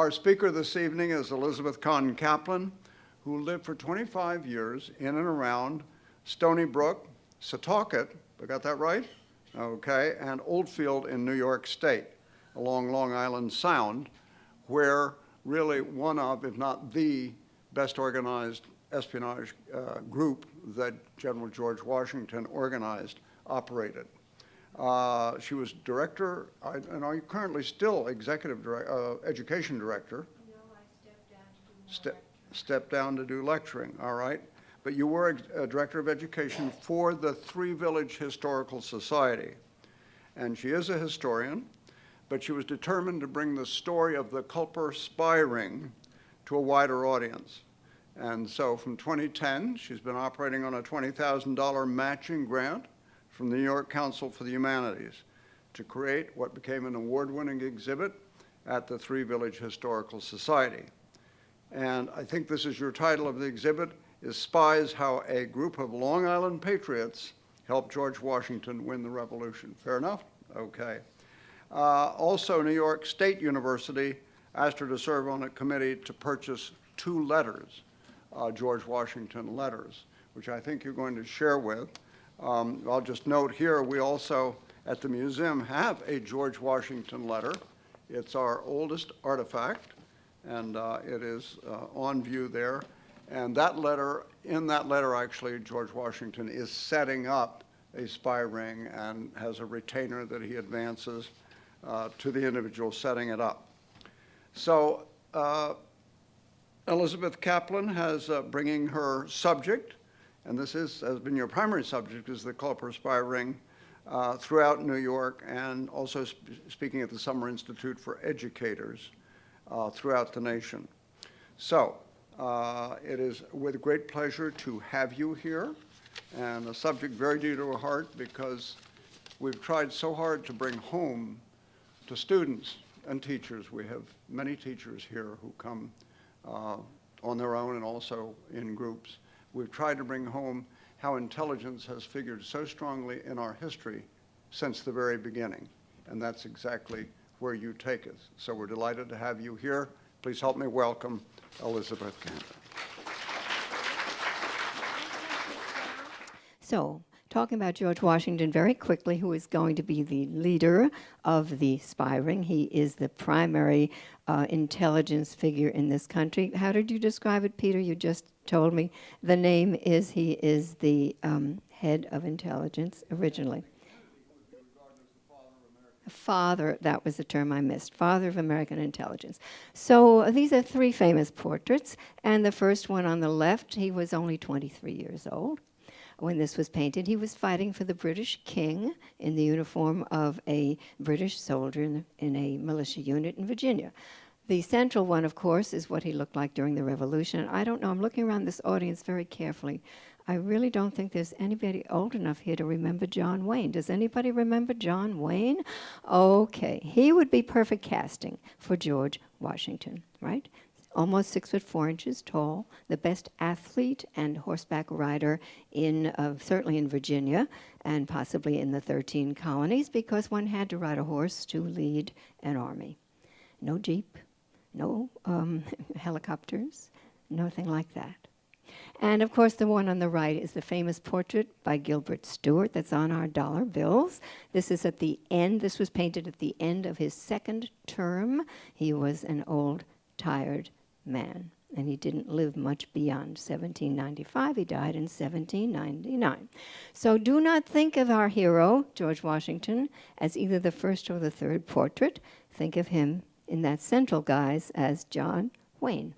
Our speaker this evening is Elizabeth Kahn Kaplan, who lived for 25 years in and around Stony Brook, Setauket, I got that right? Okay, and Oldfield in New York State, along Long Island Sound, where really one of, if not the best organized espionage group that General George Washington organized operated. She was director, and are you currently still executive education director? No, I stepped down to do more Stepped down to do lecturing, all right. But you were director of education for the Three Village Historical Society. And she is a historian, but she was determined to bring the story of the Culper spy ring to a wider audience. And so from 2010, she's been operating on a $20,000 matching grant from the New York Council for the Humanities to create what became an award-winning exhibit at the Three Village Historical Society. And I think this is your title of the exhibit, is Spies, How a Group of Long Island Patriots Helped George Washington Win the Revolution. Fair enough? Okay. Also, New York State University asked her to serve on a committee to purchase 2 letters, George Washington letters, which I think you're going to share with. I'll just note here, we also at the museum have a George Washington letter. It's our oldest artifact, and it is on view there. And that letter, in that letter actually, George Washington is setting up a spy ring and has a retainer that he advances to the individual setting it up. So Elizabeth Kaplan has bringing her subject, and this has been your primary subject, is the Culper spy ring throughout New York, and also speaking at the Summer Institute for Educators throughout the nation. So it is with great pleasure to have you here, and a subject very dear to our heart because we've tried so hard to bring home to students and teachers. We have many teachers here who come on their own and also in groups. We've tried to bring home how intelligence has figured so strongly in our history since the very beginning, and that's exactly where you take us. So we're delighted to have you here. Please help me welcome Elizabeth Kahn. So, talking about George Washington very quickly, who is going to be the leader of the spy ring. He is the primary intelligence figure in this country. How did you describe it, Peter? You just told me. The name is, he is the head of intelligence originally. Father, that was the term I missed, father of American intelligence. So these are 3 famous portraits, and the first one on the left, he was only 23 years old when this was painted. He was fighting for the British king in the uniform of a British soldier in a militia unit in Virginia. The central one, of course, is what he looked like during the Revolution. I don't know, I'm looking around this audience very carefully. I really don't think there's anybody old enough here to remember John Wayne. Does anybody remember John Wayne? Okay, he would be perfect casting for George Washington, right? Almost 6'4" tall, the best athlete and horseback rider in, certainly in Virginia, and possibly in the 13 colonies, because one had to ride a horse to lead an army. No jeep, no helicopters, nothing like that. And of course, the one on the right is the famous portrait by Gilbert Stuart that's on our dollar bills. This is at the end, this was painted at the end of his 2nd term. He was an old, tired man, and he didn't live much beyond 1795. He died in 1799. So do not think of our hero, George Washington, as either the first or the third portrait. Think of him in that central guise as John Wayne.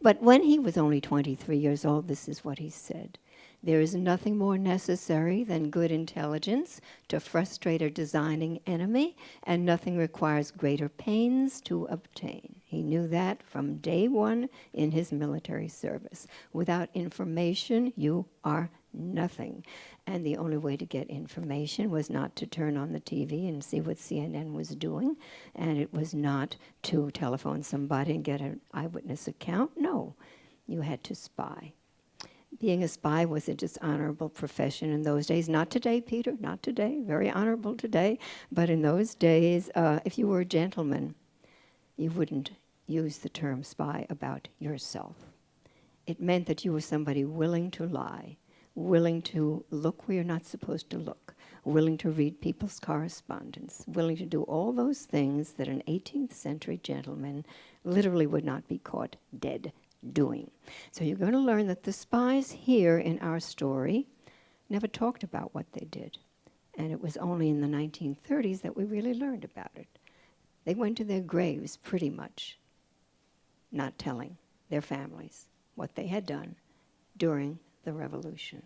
But when he was only 23 years old, this is what he said. There is nothing more necessary than good intelligence to frustrate a designing enemy, and nothing requires greater pains to obtain. He knew that from day one in his military service. Without information, you are nothing. And the only way to get information was not to turn on the TV and see what CNN was doing, and it was not to telephone somebody and get an eyewitness account. No, you had to spy. Being a spy was a dishonorable profession in those days. Not today, Peter, not today. Very honorable today. But in those days, if you were a gentleman, you wouldn't use the term spy about yourself. It meant that you were somebody willing to lie, willing to look where you're not supposed to look, willing to read people's correspondence, willing to do all those things that an 18th century gentleman literally would not be caught dead doing. So you're going to learn that the spies here in our story never talked about what they did. And it was only in the 1930s that we really learned about it. They went to their graves pretty much, not telling their families what they had done during the Revolution.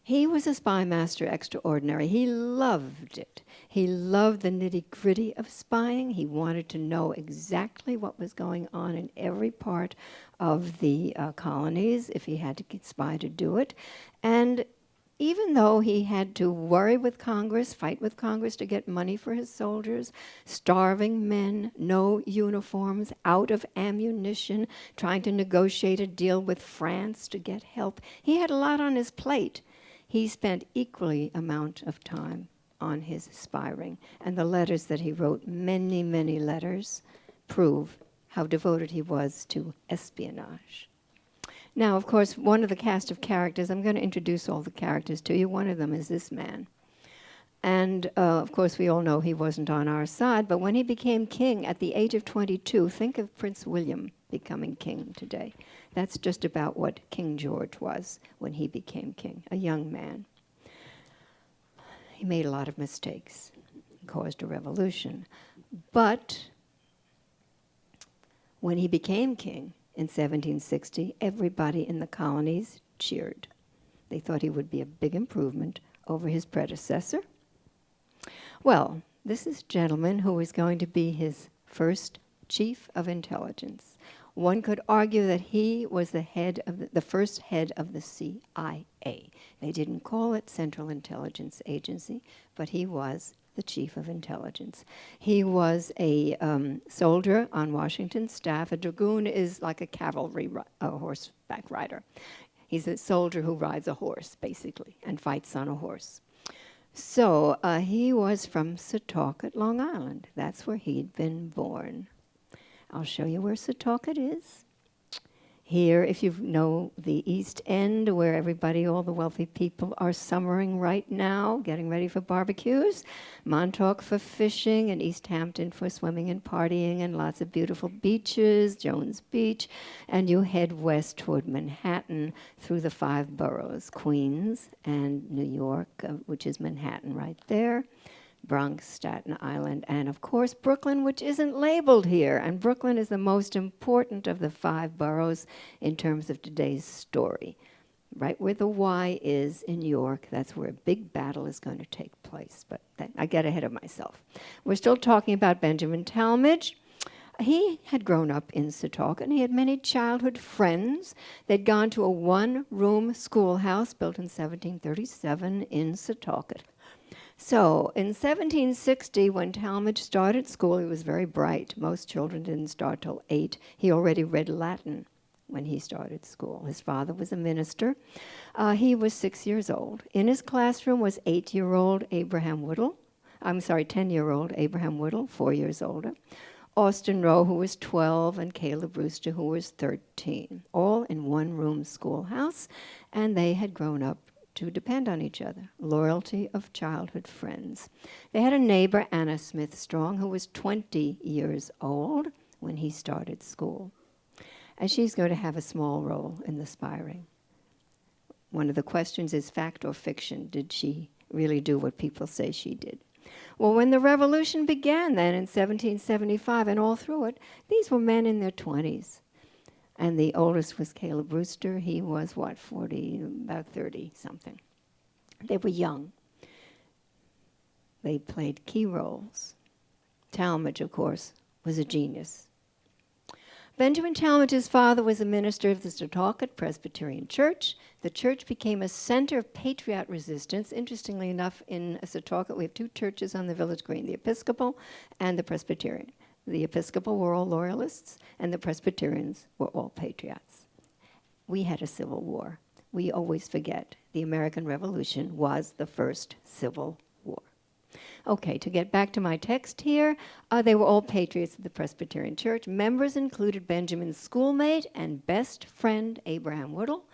He was a spy master extraordinary. He loved it. He loved the nitty-gritty of spying. He wanted to know exactly what was going on in every part of the colonies, if he had to get spy to do it. And even though he had to worry with Congress, fight with Congress to get money for his soldiers, starving men, no uniforms, out of ammunition, trying to negotiate a deal with France to get help, he had a lot on his plate. He spent equally amount of time on his spying. And the letters that he wrote, many, many letters, prove how devoted he was to espionage. Now, of course, one of the cast of characters, I'm going to introduce all the characters to you. One of them is this man. And, of course, we all know he wasn't on our side, but when he became king at the age of 22, think of Prince William becoming king today. That's just about what King George was when he became king, a young man. He made a lot of mistakes, caused a revolution. But when he became king in 1760, everybody in the colonies cheered. They thought he would be a big improvement over his predecessor. Well, this is a gentleman who was going to be his first chief of intelligence. One could argue that he was the head of the first head of the CIA. They didn't call it Central Intelligence Agency, but he was the chief of intelligence. He was a soldier on Washington's staff. A dragoon is like a cavalry horseback rider. He's a soldier who rides a horse, basically, and fights on a horse. So he was from Setauket, Long Island. That's where he'd been born. I'll show you where Setauket is. Here, if you know the East End, where everybody, all the wealthy people are summering right now, getting ready for barbecues. Montauk for fishing, and East Hampton for swimming and partying, and lots of beautiful beaches, Jones Beach. And you head west toward Manhattan through the 5 boroughs, Queens and New York, which is Manhattan right there. Bronx, Staten Island, and of course Brooklyn, which isn't labeled here. And Brooklyn is the most important of the 5 boroughs in terms of today's story. Right where the Y is in York, that's where a big battle is going to take place. But I get ahead of myself. We're still talking about Benjamin Tallmadge. He had grown up in Setauket, and he had many childhood friends. They'd gone to a 1-room schoolhouse built in 1737 in Setauket. So in 1760, when Tallmadge started school, he was very bright. Most children didn't start till 8. He already read Latin when he started school. His father was a minister. He was 6 years old. In his classroom was 8-year-old Abraham Whittle. 10-year-old Abraham Whittle, 4 years older. Austin Rowe, who was 12, and Caleb Brewster, who was 13. All in 1-room schoolhouse, and they had grown up to depend on each other, loyalty of childhood friends. They had a neighbor, Anna Smith Strong, who was 20 years old when he started school. And she's going to have a small role in the spying. One of the questions is fact or fiction. Did she really do what people say she did? Well, when the revolution began then in 1775 and all through it, these were men in their 20s. And the oldest was Caleb Brewster. He was, 40, about 30-something. They were young. They played key roles. Tallmadge, of course, was a genius. Benjamin Tallmadge's father was a minister of the Setauket Presbyterian Church. The church became a center of Patriot resistance. Interestingly enough, in Setauket, we have 2 churches on the village green, the Episcopal and the Presbyterian. The Episcopal were all loyalists, and the Presbyterians were all patriots. We had a civil war. We always forget the American Revolution was the first civil war. Okay, to get back to my text here, they were all patriots of the Presbyterian Church. Members included Benjamin's schoolmate and best friend, Abraham Whittle,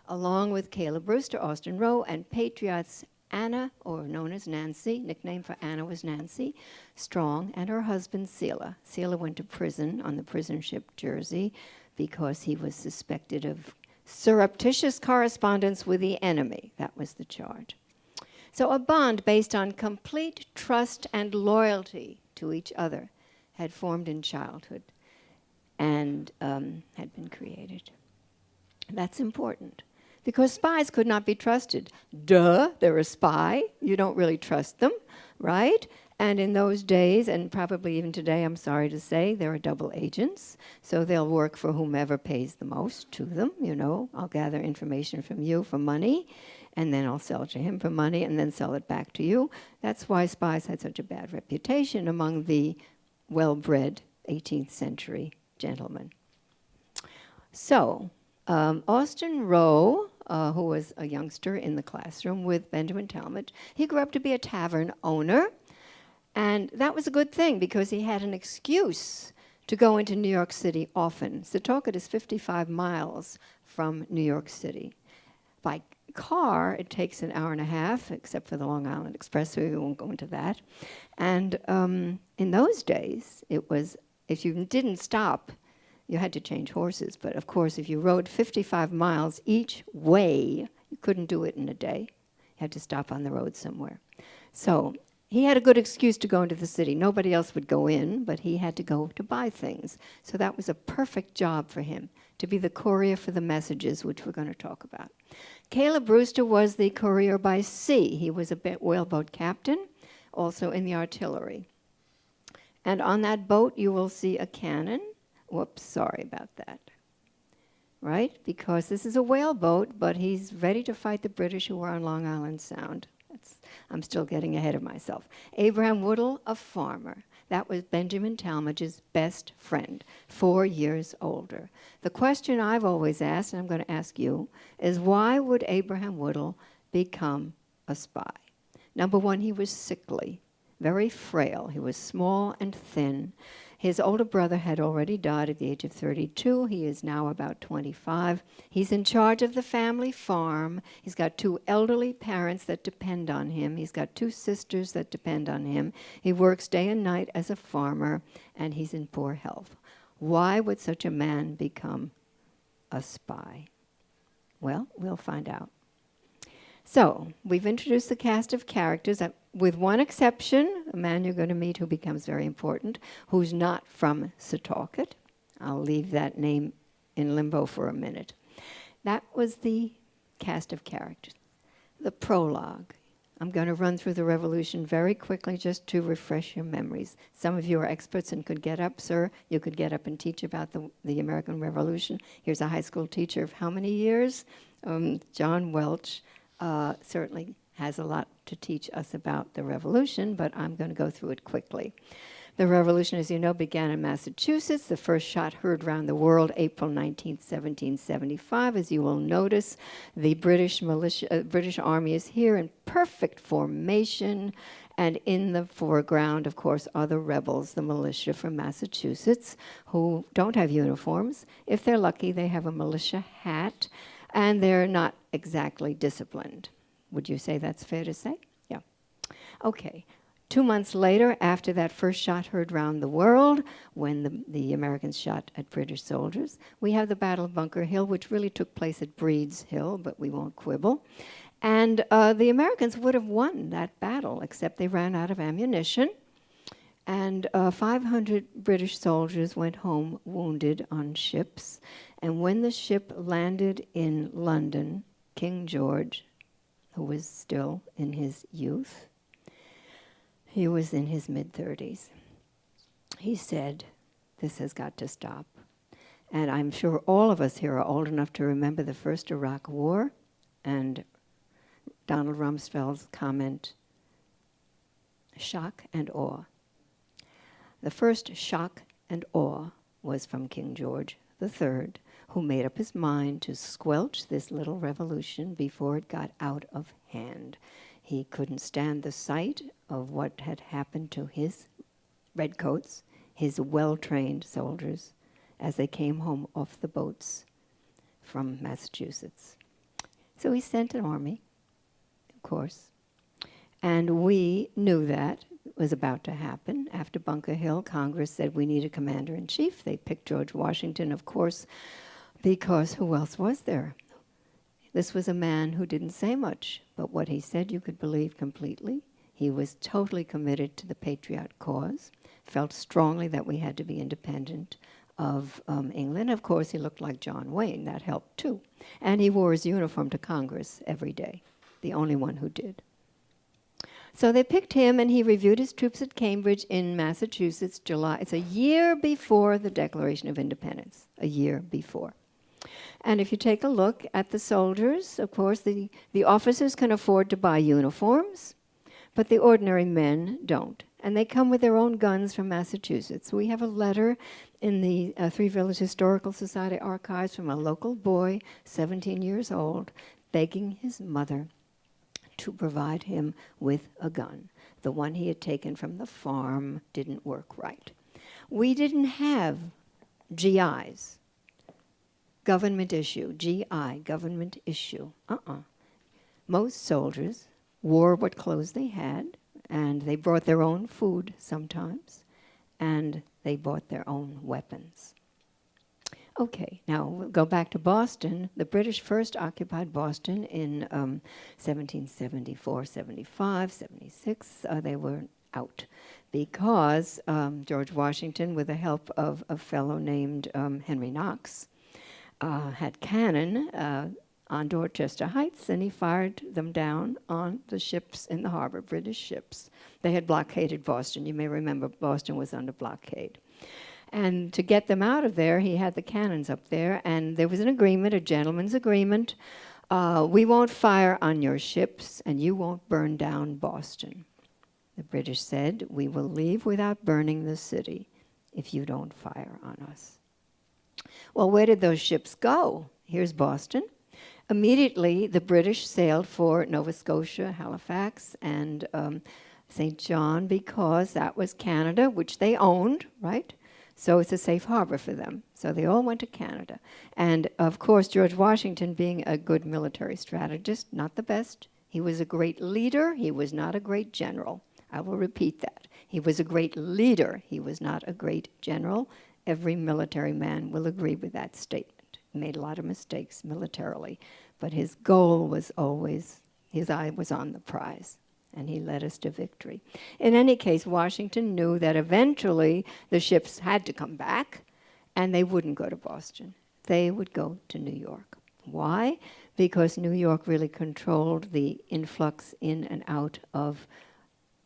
along with Caleb Brewster, Austin Rowe, and Patriots Anna, or known as Nancy, nickname for Anna was Nancy, Strong, and her husband, Selah. Selah went to prison on the prison ship Jersey because he was suspected of surreptitious correspondence with the enemy. That was the charge. So a bond based on complete trust and loyalty to each other had formed in childhood and had been created. That's important because spies could not be trusted. Duh, they're a spy. You don't really trust them, right? And in those days, and probably even today, I'm sorry to say, there are double agents. So they'll work for whomever pays the most to them. You know, I'll gather information from you for money, and then I'll sell it to him for money, and then sell it back to you. That's why spies had such a bad reputation among the well-bred 18th century gentlemen. So, Austin Rowe, who was a youngster in the classroom with Benjamin Tallmadge, he grew up to be a tavern owner. And that was a good thing because he had an excuse to go into New York City often. Setauket is 55 miles from New York City. By car, it takes an hour and a half, except for the Long Island Expressway. We won't go into that. And in those days, it was, if you didn't stop, you had to change horses. But of course, if you rode 55 miles each way, you couldn't do it in a day. You had to stop on the road somewhere. So he had a good excuse to go into the city. Nobody else would go in, but he had to go to buy things. So that was a perfect job for him, to be the courier for the messages, which we're going to talk about. Caleb Brewster was the courier by sea. He was a whaleboat captain, also in the artillery. And on that boat, you will see a cannon. Whoops, sorry about that. Right? Because this is a whaleboat, but he's ready to fight the British who were on Long Island Sound. I'm still getting ahead of myself. Abraham Whittle, a farmer. That was Benjamin Tallmadge's best friend, 4 years older. The question I've always asked, and I'm going to ask you, is why would Abraham Whittle become a spy? Number one, he was sickly, very frail. He was small and thin. His older brother had already died at the age of 32. He is now about 25. He's in charge of the family farm. He's got 2 elderly parents that depend on him. He's got 2 sisters that depend on him. He works day and night as a farmer, and he's in poor health. Why would such a man become a spy? Well, we'll find out. So, we've introduced the cast of characters, with one exception, a man you're going to meet who becomes very important, who's not from Setauket. I'll leave that name in limbo for a minute. That was the cast of characters. The prologue. I'm going to run through the Revolution very quickly just to refresh your memories. Some of you are experts and could get up, sir. You could get up and teach about the American Revolution. Here's a high school teacher of how many years? John Welch. Certainly has a lot to teach us about the Revolution, but I'm going to go through it quickly. The Revolution, as you know, began in Massachusetts. The first shot heard around the world April 19th, 1775. As you will notice, the British Army is here in perfect formation, and in the foreground, of course, are the rebels, the militia from Massachusetts, who don't have uniforms. If they're lucky, they have a militia hat, and they're not exactly disciplined. Would you say that's fair to say? Yeah. Okay. 2 months later, after that first shot heard round the world, when the Americans shot at British soldiers, we have the Battle of Bunker Hill, which really took place at Breed's Hill, but we won't quibble. And the Americans would have won that battle, except they ran out of ammunition. And 500 British soldiers went home wounded on ships. And when the ship landed in London, King George, who was still in his youth, he was in his mid-30s. He said, "This has got to stop." And I'm sure all of us here are old enough to remember the first Iraq War and Donald Rumsfeld's comment, shock and awe. The first shock and awe was from King George III, who made up his mind to squelch this little revolution before it got out of hand. He couldn't stand the sight of what had happened to his redcoats, his well-trained soldiers, as they came home off the boats from Massachusetts. So he sent an army, of course, and we knew that was about to happen. After Bunker Hill, Congress said we need a commander-in-chief. They picked George Washington, of course, because who else was there? This was a man who didn't say much, but what he said you could believe completely. He was totally committed to the Patriot cause, felt strongly that we had to be independent of England. Of course, he looked like John Wayne. That helped, too. And he wore his uniform to Congress every day, the only one who did. So they picked him, and he reviewed his troops at Cambridge in Massachusetts, July. It's a year before the Declaration of Independence, a year before. And if you take a look at the soldiers, of course, the officers can afford to buy uniforms, but the ordinary men don't. And they come with their own guns from Massachusetts. We have a letter in the Three Village Historical Society archives from a local boy, 17 years old, begging his mother to provide him with a gun. The one he had taken from the farm didn't work right. We didn't have GIs, government issue, GI, government issue. Most soldiers wore what clothes they had, and they brought their own food sometimes, and they bought their own weapons. Okay, now we'll go back to Boston. The British first occupied Boston in 1774, 75, 76. They were out because George Washington, with the help of a fellow named Henry Knox, had cannon on Dorchester Heights, and he fired them down on the ships in the harbor, British ships. They had blockaded Boston. You may remember Boston was under blockade. And to get them out of there, he had the cannons up there, and there was an agreement, a gentleman's agreement. We won't fire on your ships, and you won't burn down Boston. The British said, we will leave without burning the city if you don't fire on us. Well, where did those ships go? Here's Boston. Immediately, the British sailed for Nova Scotia, Halifax, and St. John, because that was Canada, which they owned, right? So it's a safe harbor for them. So they all went to Canada. And of course, George Washington, being a good military strategist, not the best, he was a great leader. He was not a great general. I will repeat that. He was a great leader. He was not a great general. Every military man will agree with that statement. He made a lot of mistakes militarily, but his goal was always, his eye was on the prize, and he led us to victory. In any case, Washington knew that eventually the ships had to come back, and they wouldn't go to Boston. They would go to New York. Why? Because New York really controlled the influx in and out of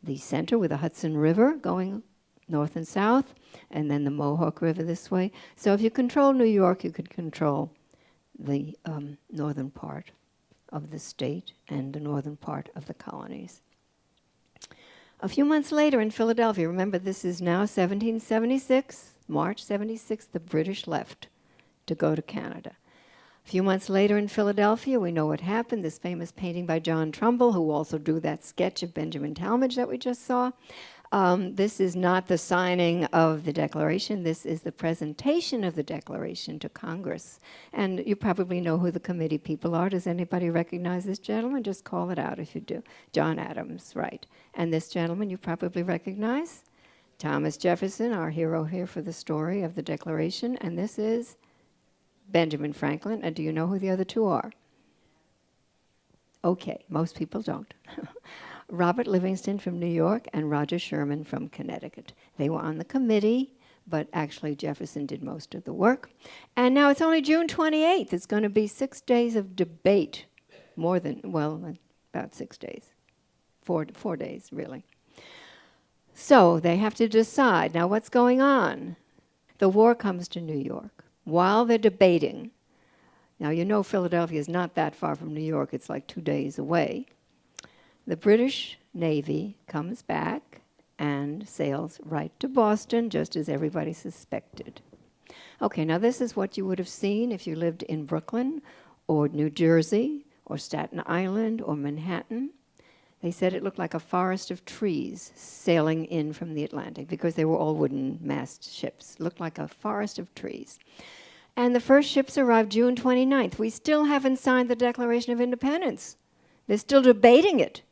the center with the Hudson River going north and south, and then the Mohawk River this way. So if you control New York, you could control the northern part of the state and the northern part of the colonies. A few months later in Philadelphia, remember this is now 1776, March 76, the British left to go to Canada. A few months later in Philadelphia, we know what happened, this famous painting by John Trumbull, who also drew that sketch of Benjamin Tallmadge that we just saw. This is not the signing of the Declaration. This is the presentation of the Declaration to Congress. And you probably know who the committee people are. Does anybody recognize this gentleman? Just call it out if you do. John Adams, right. And this gentleman you probably recognize? Thomas Jefferson, our hero here for the story of the Declaration. And this is Benjamin Franklin. And do you know who the other two are? Okay, most people don't. Robert Livingston from New York and Roger Sherman from Connecticut. They were on the committee, but actually Jefferson did most of the work. And now it's only June 28th. It's going to be 6 days of debate, more than, well, about 6 days, 4 days, really. So they have to decide, now what's going on? The war comes to New York. While they're debating, now you know Philadelphia is not that far from New York, it's like 2 days away. The British Navy comes back and sails right to Boston, just as everybody suspected. Okay, now this is what you would have seen if you lived in Brooklyn or New Jersey or Staten Island or Manhattan. They said it looked like a forest of trees sailing in from the Atlantic because they were all wooden mast ships. Looked like a forest of trees. And the first ships arrived June 29th. We still haven't signed the Declaration of Independence. They're still debating it.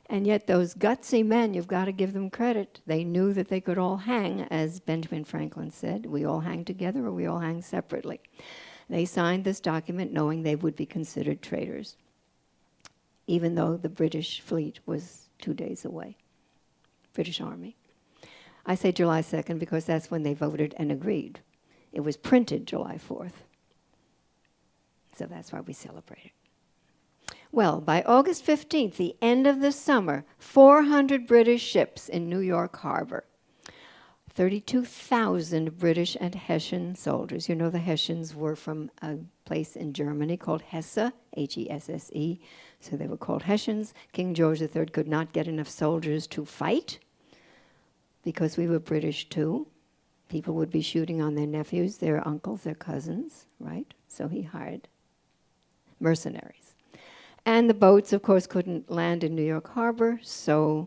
And yet those gutsy men, you've got to give them credit. They knew that they could all hang, as Benjamin Franklin said. We all hang together or we all hang separately. They signed this document knowing they would be considered traitors, even though the British fleet was 2 days away, British Army. I say July 2nd because that's when they voted and agreed. It was printed July 4th. So that's why we celebrate it. Well, by August 15th, the end of the summer, 400 British ships in New York Harbor. 32,000 British and Hessian soldiers. You know the Hessians were from a place in Germany called Hesse, H-E-S-S-E. So they were called Hessians. King George III could not get enough soldiers to fight because we were British too. People would be shooting on their nephews, their uncles, their cousins, right? So he hired mercenaries. And the boats, of course, couldn't land in New York Harbor, so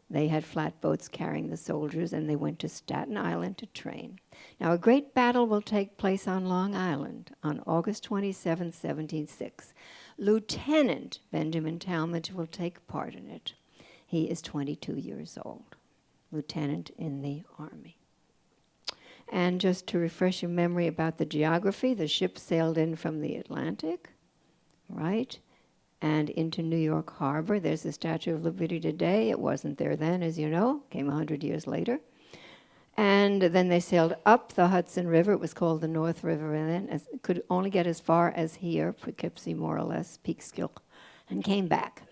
they had flatboats carrying the soldiers, and they went to Staten Island to train. Now, a great battle will take place on Long Island on August 27, 1706. Lieutenant Benjamin Tallmadge will take part in it. He is 22 years old, lieutenant in the Army. And just to refresh your memory about the geography, the ship sailed in from the Atlantic, right? And into New York Harbor. There's the Statue of Liberty today. It wasn't there then, as you know. Came 100 years later. And then they sailed up the Hudson River. It was called the North River, and then could only get as far as here, Poughkeepsie more or less, Peekskill, and came back.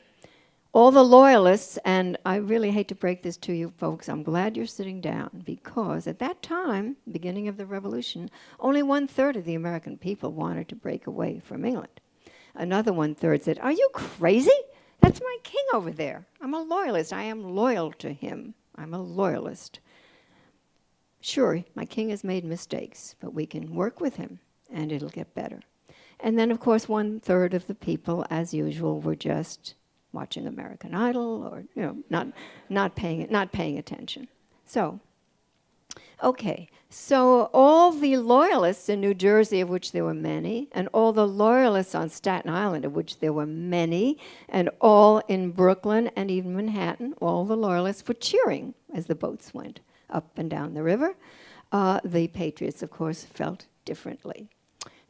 All the loyalists, and I really hate to break this to you folks, I'm glad you're sitting down, because at that time, beginning of the Revolution, only 1/3 of the American people wanted to break away from England. Another 1/3 said, "Are you crazy? That's my king over there. I'm a loyalist. I am loyal to him. I'm a loyalist. Sure, my king has made mistakes, but we can work with him, and it'll get better." And then, of course, 1/3 of the people, as usual, were just watching American Idol, or not paying attention. So, okay, so all the loyalists in New Jersey, of which there were many, and all the loyalists on Staten Island, of which there were many, and all in Brooklyn and even Manhattan, all the loyalists were cheering as the boats went up and down the river. The Patriots, of course, felt differently.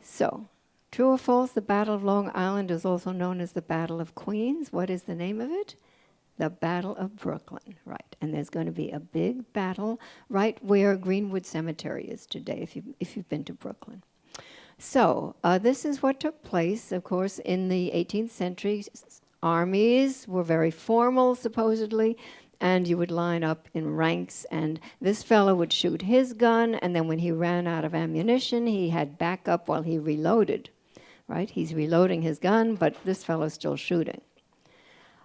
So, true or false, the Battle of Long Island is also known as the Battle of Queens. What is the name of it? The Battle of Brooklyn, right. And there's going to be a big battle right where Greenwood Cemetery is today, if you've been to Brooklyn. So this is what took place, of course, in the 18th century. Armies were very formal, supposedly, and you would line up in ranks, and this fellow would shoot his gun, and then when he ran out of ammunition, he had backup while he reloaded, right? He's reloading his gun, but this fellow's still shooting.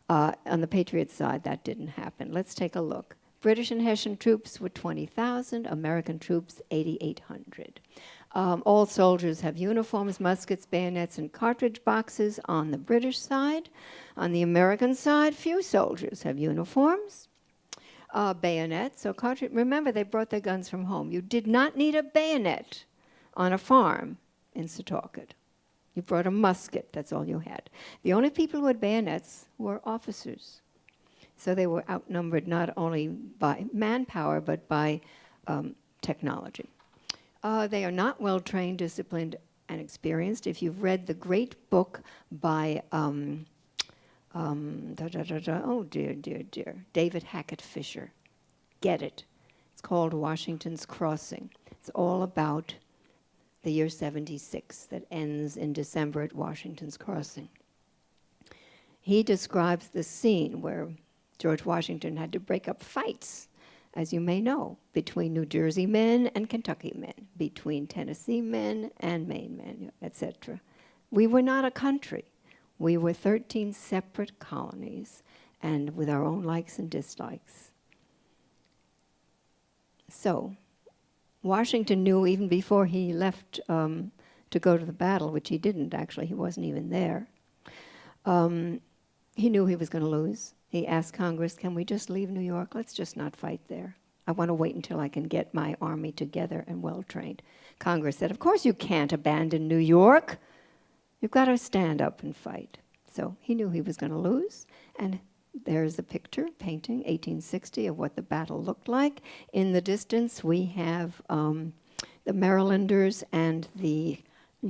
On the Patriots side, that didn't happen. Let's take a look. British and Hessian troops were 20,000, American troops 8,800. All soldiers have uniforms, muskets, bayonets, and cartridge boxes on the British side. On the American side, few soldiers have uniforms, bayonets, or cartridge. Remember, they brought their guns from home. You did not need a bayonet on a farm in Setauket. You brought a musket, that's all you had. The only people who had bayonets were officers. So they were outnumbered not only by manpower, but by technology. They are not well-trained, disciplined, and experienced. If you've read the great book by, David Hackett Fisher, get it. It's called Washington's Crossing. It's all about the year 76 that ends in December at Washington's Crossing. He describes the scene where George Washington had to break up fights, as you may know, between New Jersey men and Kentucky men, between Tennessee men and Maine men, etc. We were not a country. We were 13 separate colonies, and with our own likes and dislikes. So, Washington knew even before he left to go to the battle, which he didn't actually, he wasn't even there. he knew he was going to lose. He asked Congress, can we just leave New York? Let's just not fight there. I want to wait until I can get my army together and well-trained. Congress said, of course you can't abandon New York. You've got to stand up and fight. So he knew he was going to lose, and there's a picture, painting, 1860, of what the battle looked like. In the distance, we have the Marylanders and the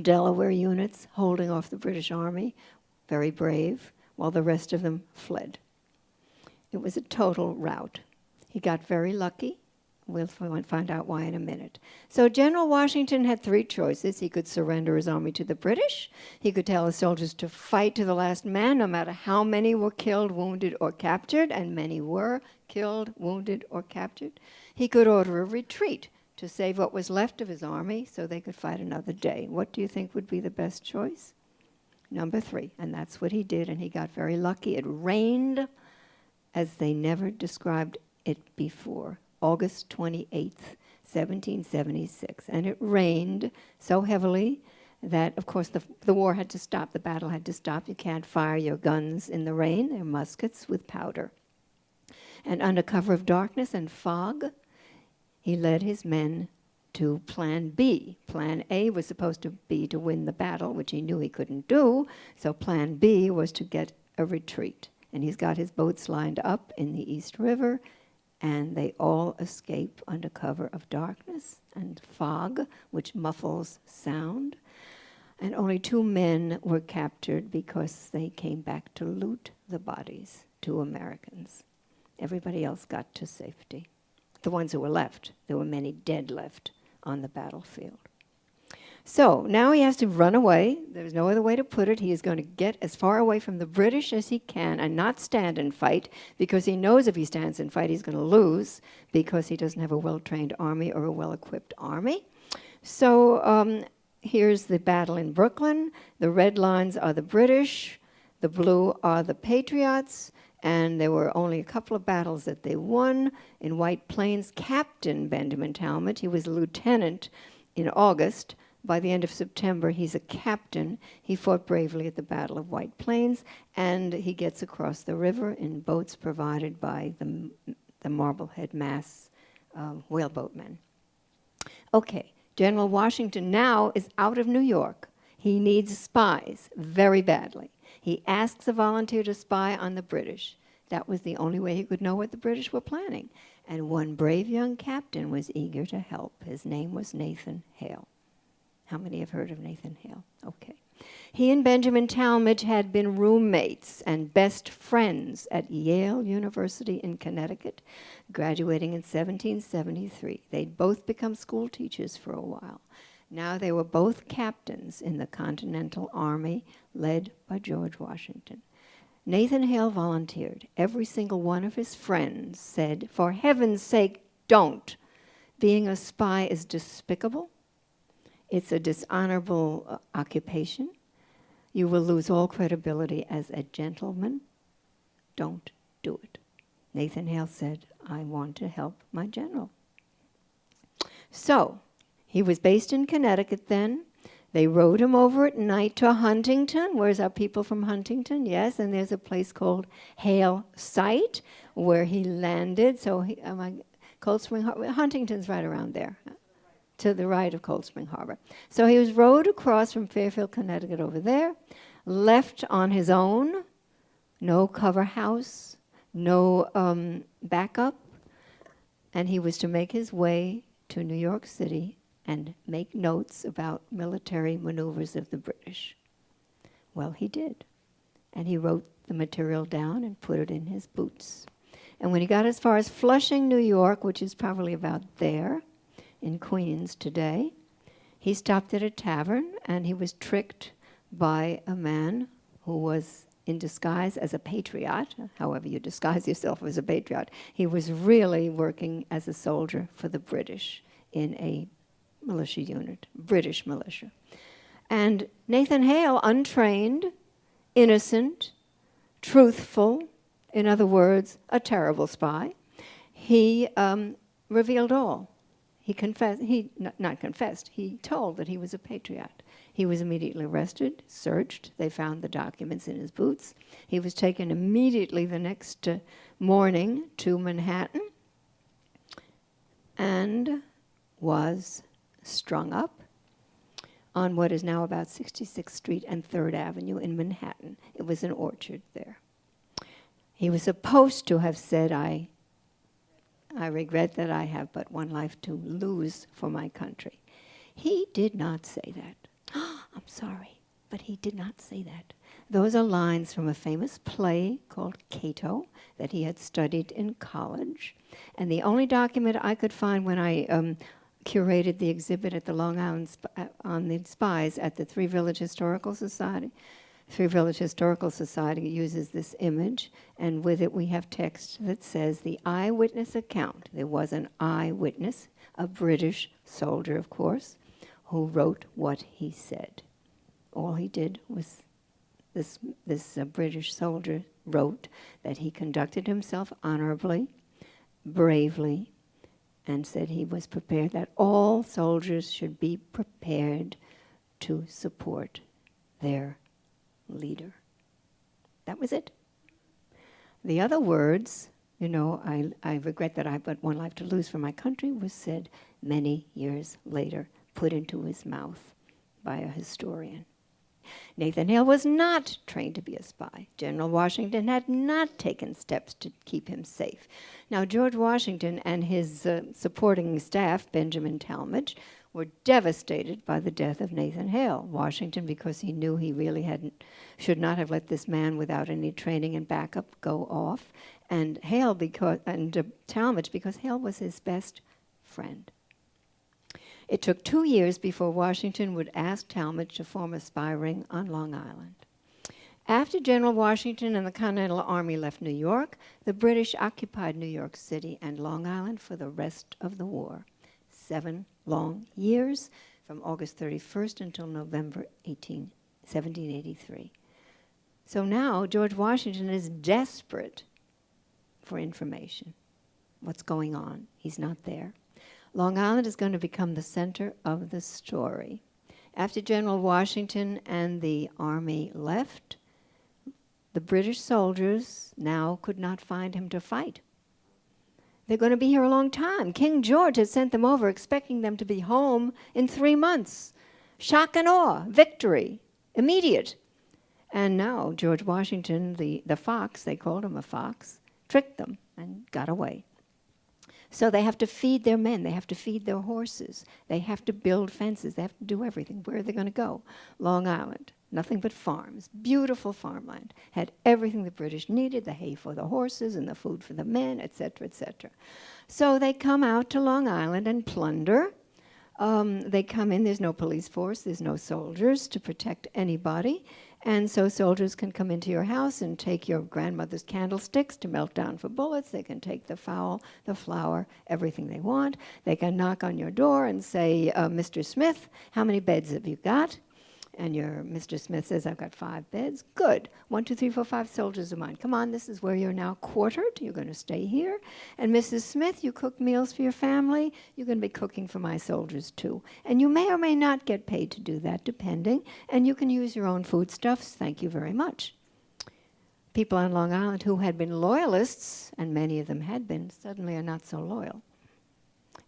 Delaware units holding off the British Army, very brave, while the rest of them fled. It was a total rout. He got very lucky. We'll find out why in a minute. So General Washington had three choices. He could surrender his army to the British. He could tell his soldiers to fight to the last man, no matter how many were killed, wounded, or captured, and many were killed, wounded, or captured. He could order a retreat to save what was left of his army so they could fight another day. What do you think would be the best choice? Number 3, and that's what he did, and he got very lucky. It rained as they never described it before. August 28th, 1776. And it rained so heavily that, of course, the war had to stop. The battle had to stop. You can't fire your guns in the rain. They're muskets with powder. And under cover of darkness and fog, he led his men to Plan B. Plan A was supposed to be to win the battle, which he knew he couldn't do. So Plan B was to get a retreat. And he's got his boats lined up in the East River, and they all escape under cover of darkness and fog, which muffles sound. And only 2 men were captured because they came back to loot the bodies, 2 Americans. Everybody else got to safety. The ones who were left, there were many dead left on the battlefield. So now he has to run away. There's no other way to put it. He is going to get as far away from the British as he can and not stand and fight, because he knows if he stands and fight, he's going to lose, because he doesn't have a well-trained army or a well-equipped army. So here's the battle in Brooklyn. The red lines are the British. The blue are the Patriots. And there were only a couple of battles that they won. In White Plains, Captain Benjamin Tallmadge, he was a lieutenant in August. By the end of September, he's a captain. He fought bravely at the Battle of White Plains, and he gets across the river in boats provided by the Marblehead Mass whaleboatmen. Okay, General Washington now is out of New York. He needs spies very badly. He asks a volunteer to spy on the British. That was the only way he could know what the British were planning. And one brave young captain was eager to help. His name was Nathan Hale. How many have heard of Nathan Hale? Okay. He and Benjamin Tallmadge had been roommates and best friends at Yale University in Connecticut, graduating in 1773. They'd both become school teachers for a while. Now they were both captains in the Continental Army, led by George Washington. Nathan Hale volunteered. Every single one of his friends said, for heaven's sake, don't. Being a spy is despicable. It's a dishonorable occupation. You will lose all credibility as a gentleman. Don't do it. Nathan Hale said, I want to help my general. So, he was based in Connecticut then. They rode him over at night to Huntington. Where's our people from Huntington? Yes, and there's a place called Hale Site where he landed. So, Cold Spring Harbor, Huntington's right around there, to the right of Cold Spring Harbor. So he was rowed across from Fairfield, Connecticut over there, left on his own, no cover house, no backup, and he was to make his way to New York City and make notes about military maneuvers of the British. Well, he did, and he wrote the material down and put it in his boots. And when he got as far as Flushing, New York, which is probably about there, in Queens today, he stopped at a tavern, and he was tricked by a man who was in disguise as a patriot. However you disguise yourself as a patriot. He was really working as a soldier for the British in a militia unit, British militia. And Nathan Hale, untrained, innocent, truthful, in other words, a terrible spy, he revealed all. He confessed, not confessed, he told that he was a patriot. He was immediately arrested, searched. They found the documents in his boots. He was taken immediately the next morning to Manhattan and was strung up on what is now about 66th Street and 3rd Avenue in Manhattan. It was an orchard there. He was supposed to have said, I regret that I have but one life to lose for my country. He did not say that. I'm sorry, but he did not say that. Those are lines from a famous play called Cato that he had studied in college. And the only document I could find when I curated the exhibit at the Long Island on the Spies at the Three Village Historical Society. Three Village Historical Society uses this image, and with it we have text that says the eyewitness account. There was an eyewitness, a British soldier, of course, who wrote what he said. All he did was this British soldier wrote that he conducted himself honorably, bravely, and said he was prepared, that all soldiers should be prepared to support their leader. That was it. The other words, I regret that I have but one life to lose for my country, was said many years later, put into his mouth by a historian. Nathan Hale was not trained to be a spy. General Washington had not taken steps to keep him safe. Now, George Washington and his supporting staff, Benjamin Tallmadge, were devastated by the death of Nathan Hale. Washington, because he knew he really should not have let this man without any training and backup go off, and Tallmadge, because Hale was his best friend. It took 2 years before Washington would ask Tallmadge to form a spy ring on Long Island. After General Washington and the Continental Army left New York, the British occupied New York City and Long Island for the rest of the war. 7 long years, from August 31st until November 1783. So now George Washington is desperate for information. What's going on? He's not there. Long Island is going to become the center of the story. After General Washington and the army left, the British soldiers now could not find him to fight. They're going to be here a long time. King George had sent them over expecting them to be home in 3 months. Shock and awe, victory, immediate. And now George Washington, the fox, they called him a fox, tricked them and got away. So they have to feed their men. They have to feed their horses. They have to build fences. They have to do everything. Where are they going to go? Long Island. Nothing but farms. Beautiful farmland. Had everything the British needed, the hay for the horses and the food for the men, etc., etc. So they come out to Long Island and plunder. They come in. There's no police force. There's no soldiers to protect anybody. And so soldiers can come into your house and take your grandmother's candlesticks to melt down for bullets. They can take the fowl, the flour, everything they want. They can knock on your door and say, Mr. Smith, how many beds have you got? And your Mr. Smith says, I've got 5 beds. Good. 1, 2, 3, 4, 5 soldiers of mine. Come on, this is where you're now quartered. You're going to stay here. And Mrs. Smith, you cook meals for your family. You're going to be cooking for my soldiers too. And you may or may not get paid to do that, depending. And you can use your own foodstuffs. Thank you very much. People on Long Island who had been loyalists, and many of them had been, suddenly are not so loyal.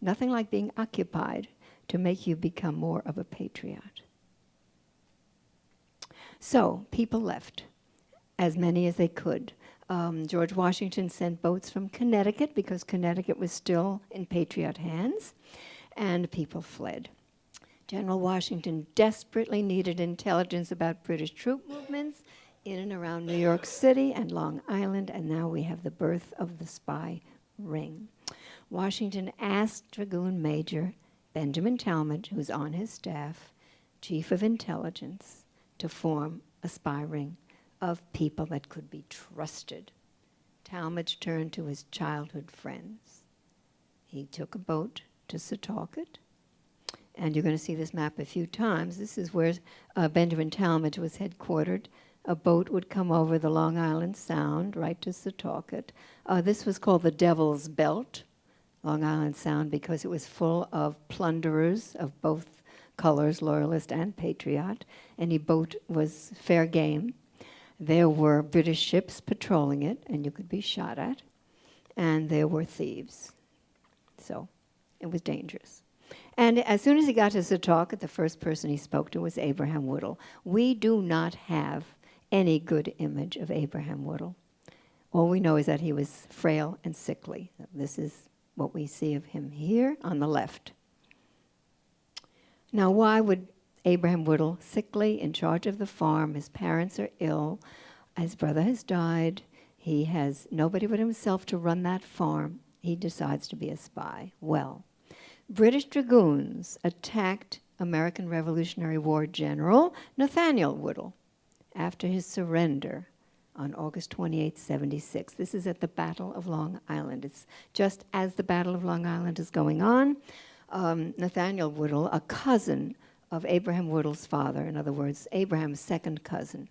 Nothing like being occupied to make you become more of a patriot. So people left, as many as they could. George Washington sent boats from Connecticut because Connecticut was still in Patriot hands, and people fled. General Washington desperately needed intelligence about British troop movements in and around New York City and Long Island, and now we have the birth of the spy ring. Washington asked Dragoon Major Benjamin Tallmadge, who's on his staff, Chief of Intelligence, to form a spy ring of people that could be trusted. Tallmadge turned to his childhood friends. He took a boat to Setauket, and you're going to see this map a few times. This is where Benjamin Tallmadge was headquartered. A boat would come over the Long Island Sound right to Setauket. This was called the Devil's Belt, Long Island Sound, because it was full of plunderers of both colors, Loyalist and Patriot. Any boat was fair game. There were British ships patrolling it, and you could be shot at. And there were thieves. So it was dangerous. And as soon as he got to Setauket, the first person he spoke to was Abraham Whittle. We do not have any good image of Abraham Whittle. All we know is that he was frail and sickly. This is what we see of him here on the left. Now, why would Abraham Whittle, sickly, in charge of the farm, his parents are ill, his brother has died, he has nobody but himself to run that farm, he decides to be a spy? Well, British dragoons attacked American Revolutionary War General Nathaniel Whittle after his surrender on August 28, 76. This is at the Battle of Long Island. It's just as the Battle of Long Island is going on. Nathaniel Whittle, a cousin of Abraham Whittle's father, in other words, Abraham's second cousin,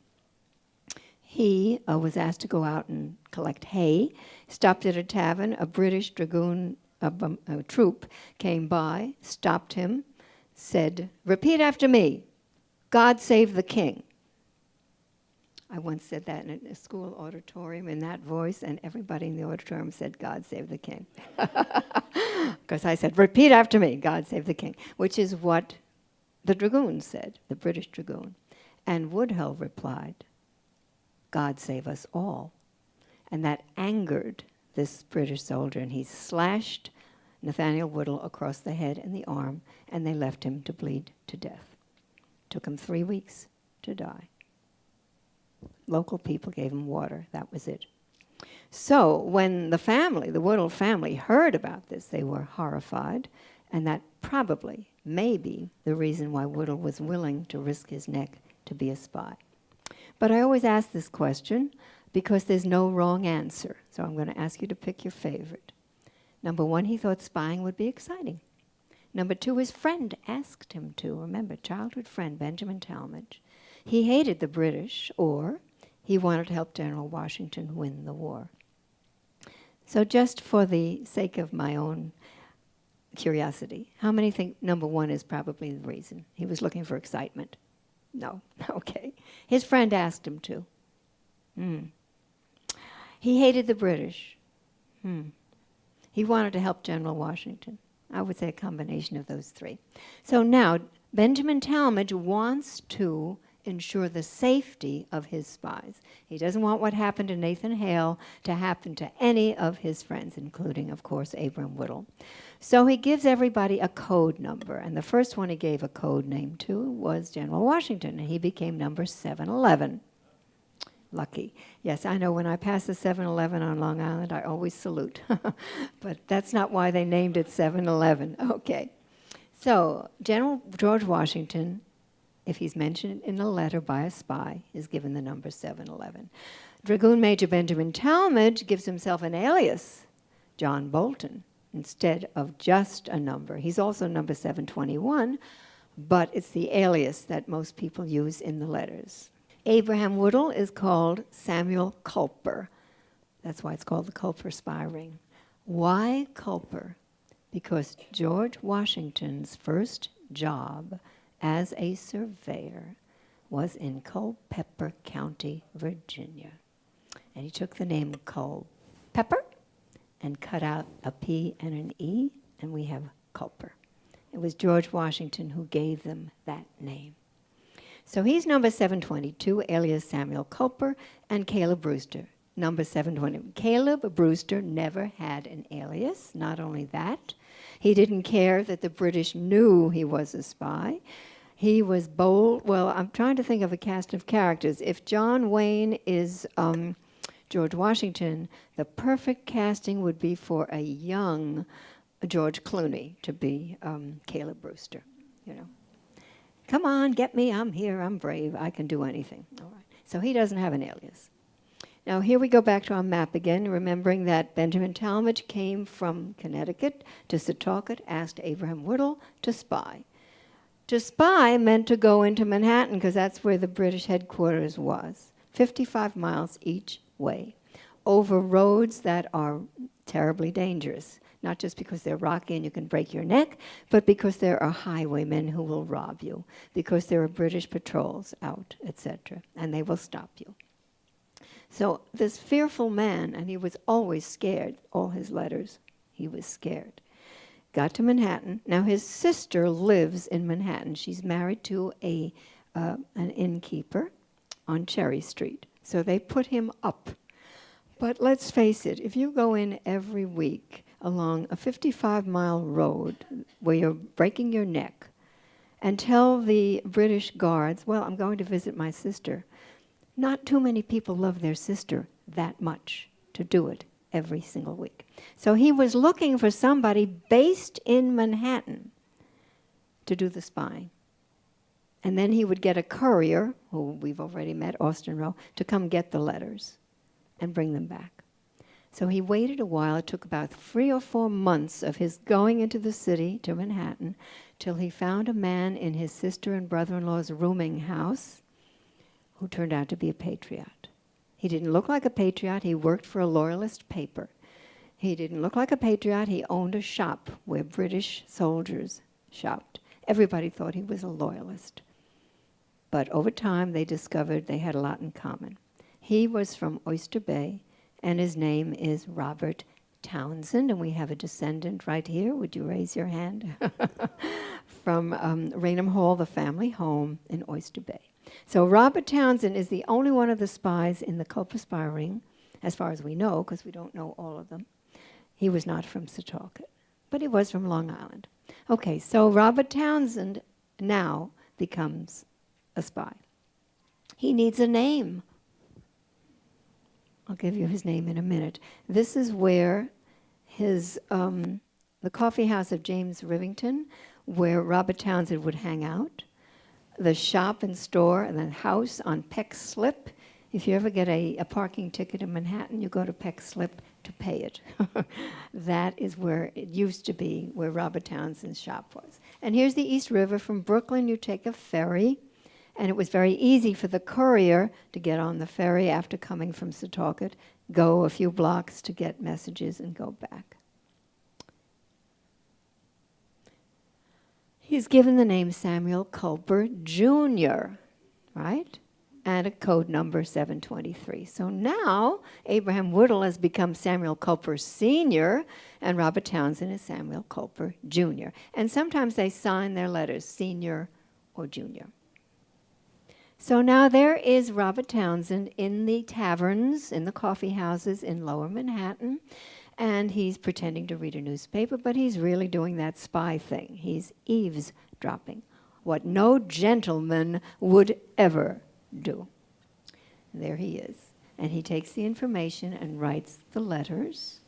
he was asked to go out and collect hay, stopped at a tavern. A British dragoon a troop came by, stopped him, said, "Repeat after me, God save the king." I once said that in a school auditorium in that voice, and everybody in the auditorium said, "God save the king." Because I said, "Repeat after me, God save the king," which is what the dragoon said, the British dragoon. And Woodhull replied, "God save us all." And that angered this British soldier, and he slashed Nathaniel Whittle across the head and the arm, and they left him to bleed to death. Took him 3 weeks to die. Local people gave him water. That was it. So when the family, the Whittle family, heard about this, they were horrified, and that probably, maybe, the reason why Whittle was willing to risk his neck to be a spy. But I always ask this question because there's no wrong answer. So I'm going to ask you to pick your favorite. Number one, he thought spying would be exciting. Number two, his friend asked him to. Remember, childhood friend Benjamin Tallmadge. He hated the British, or he wanted to help General Washington win the war. So just for the sake of my own curiosity, how many think number one is probably the reason? He was looking for excitement. No, okay. His friend asked him to. He hated the British. He wanted to help General Washington. I would say a combination of those three. So now, Benjamin Tallmadge wants to ensure the safety of his spies. He doesn't want what happened to Nathan Hale to happen to any of his friends, including, of course, Abraham Whittle. So he gives everybody a code number, and the first one he gave a code name to was General Washington, and he became number 711. Lucky. Yes, I know when I pass the 7-Eleven on Long Island, I always salute. But that's not why they named it 7-Eleven. Okay. So General George Washington, if he's mentioned in a letter by a spy, is given the number 711. Dragoon Major Benjamin Tallmadge gives himself an alias, John Bolton, instead of just a number. He's also number 721, but it's the alias that most people use in the letters. Abraham Whittle is called Samuel Culper. That's why it's called the Culper spy ring. Why Culper? Because George Washington's first job as a surveyor was in Culpeper County, Virginia. And he took the name Culpeper and cut out a P and an E, and we have Culper. It was George Washington who gave them that name. So he's number 722, alias Samuel Culper, and Caleb Brewster, number 720. Caleb Brewster never had an alias. Not only that, he didn't care that the British knew he was a spy. He was bold. Well, I'm trying to think of a cast of characters. If John Wayne is George Washington, the perfect casting would be for a young George Clooney to be Caleb Brewster, you know. Come on, get me, I'm here, I'm brave, I can do anything. All right. So he doesn't have an alias. Now here we go back to our map again, remembering that Benjamin Tallmadge came from Connecticut to Setauket, asked Abraham Whittle to spy. To spy meant to go into Manhattan, because that's where the British headquarters was, 55 miles each way, over roads that are terribly dangerous. not just because they're rocky and you can break your neck, but because there are highwaymen who will rob you, because there are British patrols out, etc., and they will stop you. So this fearful man, and he was always scared, all his letters, he was scared, got to Manhattan. Now his sister lives in Manhattan. She's married to an innkeeper on Cherry Street. So they put him up. But let's face it, if you go in every week along a 55-mile road where you're breaking your neck and tell the British guards, well, I'm going to visit my sister, not too many people love their sister that much to do it every single week. So he was looking for somebody based in Manhattan to do the spying. And then he would get a courier, who we've already met, Austin Rowe, to come get the letters and bring them back. So he waited a while. It took about 3 or 4 months of his going into the city to Manhattan till he found a man in his sister and brother-in-law's rooming house who turned out to be a patriot. He didn't look like a patriot. He worked for a loyalist paper. He didn't look like a patriot. He owned a shop where British soldiers shopped. Everybody thought he was a loyalist. But over time, they discovered they had a lot in common. He was from Oyster Bay, and his name is Robert Townsend, and we have a descendant right here. Would you raise your hand? From Raynham Hall, the family home in Oyster Bay. So Robert Townsend is the only one of the spies in the Culper spy ring, as far as we know, because we don't know all of them. He was not from Setauket, but he was from Long Island. Okay, so Robert Townsend now becomes a spy. He needs a name. I'll give you his name in a minute. This is where his the coffee house of James Rivington, where Robert Townsend would hang out, the shop and store and the house on Peck Slip. If you ever get a parking ticket in Manhattan, you go to Peck Slip to pay it. That is where it used to be, where Robert Townsend's shop was. And here's the East River. From Brooklyn, you take a ferry, and it was very easy for the courier to get on the ferry after coming from Setauket, go a few blocks to get messages, and go back. He's given the name Samuel Culper Jr., right? And a code number 723. So now Abraham Whittle has become Samuel Culper Sr., and Robert Townsend is Samuel Culper Jr. And sometimes they sign their letters Senior or Junior. So now there is Robert Townsend in the taverns, in the coffee houses in Lower Manhattan, and he's pretending to read a newspaper, but he's really doing that spy thing. He's eavesdropping, what no gentleman would ever do. There he is. And he takes the information and writes the letters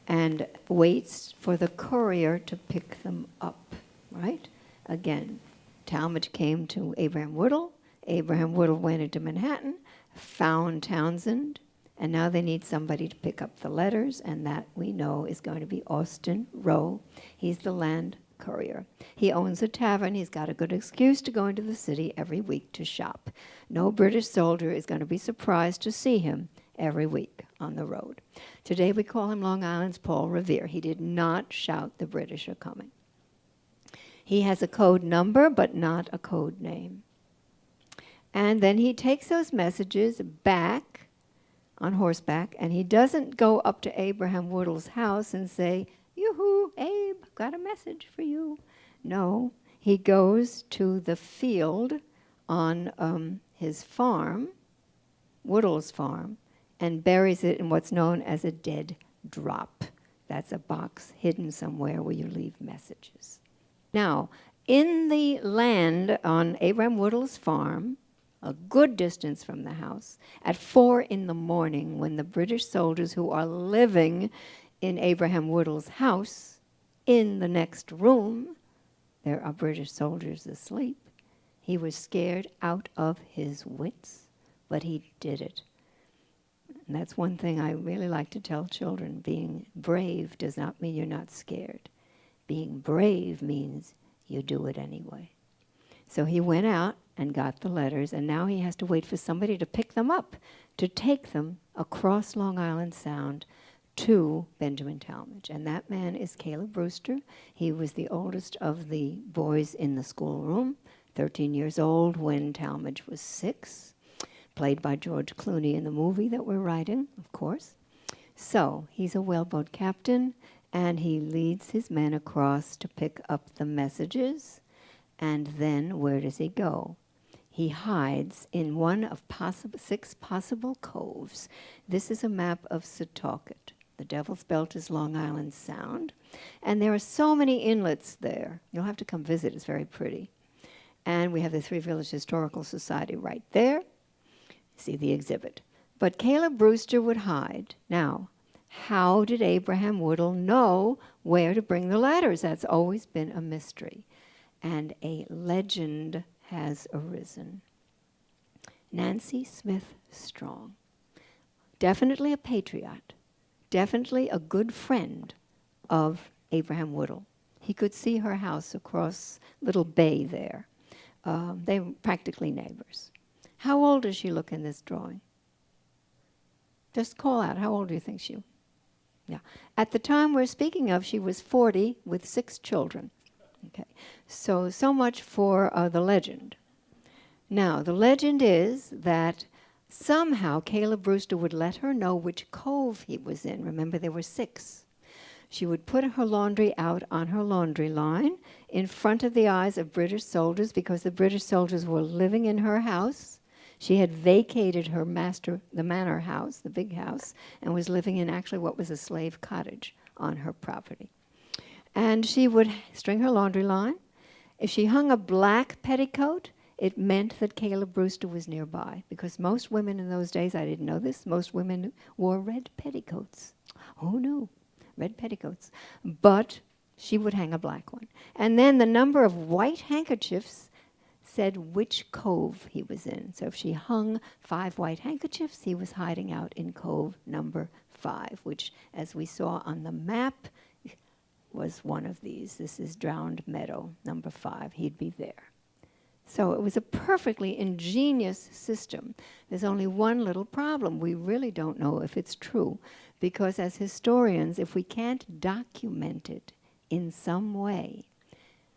and waits for the courier to pick them up, right? Again, Tallmadge came to Abraham Whittle. Abraham Whittle went into Manhattan, found Townsend, and now they need somebody to pick up the letters, and that we know is going to be Austin Rowe. He's the land courier. He owns a tavern. He's got a good excuse to go into the city every week to shop. No British soldier is going to be surprised to see him every week on the road. Today we call him Long Island's Paul Revere. He did not shout the British are coming. He has a code number, but not a code name. And then he takes those messages back on horseback, and he doesn't go up to Abraham Whittle's house and say, "Yoo-hoo, Abe, got a message for you." No, he goes to the field on his farm, Whittle's farm, and buries it in what's known as a dead drop. That's a box hidden somewhere where you leave messages. Now, in the land on Abraham Whittle's farm, a good distance from the house, at 4 a.m, when the British soldiers who are living in Abraham Whittle's house, in the next room, there are British soldiers asleep. He was scared out of his wits, but he did it. And that's one thing I really like to tell children. Being brave does not mean you're not scared. Being brave means you do it anyway. So he went out and got the letters, and now he has to wait for somebody to pick them up, to take them across Long Island Sound to Benjamin Tallmadge. And that man is Caleb Brewster. He was the oldest of the boys in the schoolroom, 13 years old when Tallmadge was 6, played by George Clooney in the movie that we're writing, of course. So he's a whaleboat captain, and he leads his men across to pick up the messages. And then where does he go? He hides in one of 6 possible coves. This is a map of Setauket. The Devil's Belt is Long Island Sound. And there are so many inlets there. You'll have to come visit. It's very pretty. And we have the Three Village Historical Society right there. See the exhibit. But Caleb Brewster would hide. Now, how did Abraham Whittle know where to bring the letters? That's always been a mystery. And a legend has arisen. Nancy Smith Strong, definitely a patriot, definitely a good friend of Abraham Whittle. He could see her house across Little Bay there. They were practically neighbors. How old does she look in this drawing? Just call out, how old do you think she was? Yeah. At the time we're speaking of, she was 40 with 6 children. Okay, so much for the legend. Now, the legend is that somehow Caleb Brewster would let her know which cove he was in. Remember, there were 6. She would put her laundry out on her laundry line in front of the eyes of British soldiers because the British soldiers were living in her house. She had vacated her the manor house, the big house, and was living in actually what was a slave cottage on her property. And she would string her laundry line. If she hung a black petticoat, it meant that Caleb Brewster was nearby, because most women in those days, I didn't know this, most women wore red petticoats. Who knew? Red petticoats. But she would hang a black one. And then the number of white handkerchiefs said which cove he was in. So if she hung 5 white handkerchiefs, he was hiding out in cove number 5, which, as we saw on the map, was one of these. This is Drowned Meadow, number 5. He'd be there. So it was a perfectly ingenious system. There's only one little problem. We really don't know if it's true, because as historians, if we can't document it in some way